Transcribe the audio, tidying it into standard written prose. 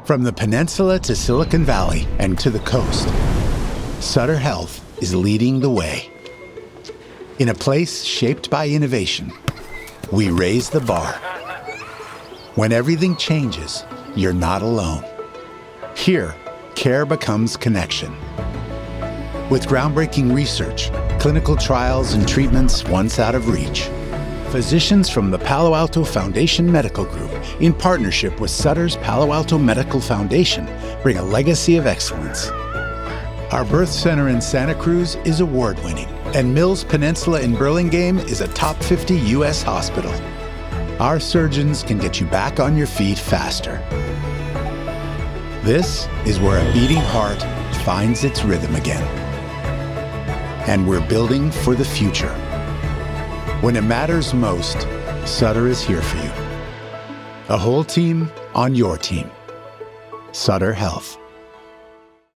From the peninsula to Silicon Valley and to the coast, Sutter Health is leading the way. In a place shaped by innovation, we raise the bar. When everything changes, you're not alone. Here, care becomes connection. With groundbreaking research, clinical trials, and treatments once out of reach, physicians from the Palo Alto Foundation Medical Group, in partnership with Sutter's Palo Alto Medical Foundation, bring a legacy of excellence. Our birth center in Santa Cruz is award-winning, and Mills-Peninsula in Burlingame is a top 50 U.S. hospital. Our surgeons can get you back on your feet faster. This is where a beating heart finds its rhythm again. And we're building for the future. When it matters most, Sutter is here for you. A whole team on your team. Sutter Health.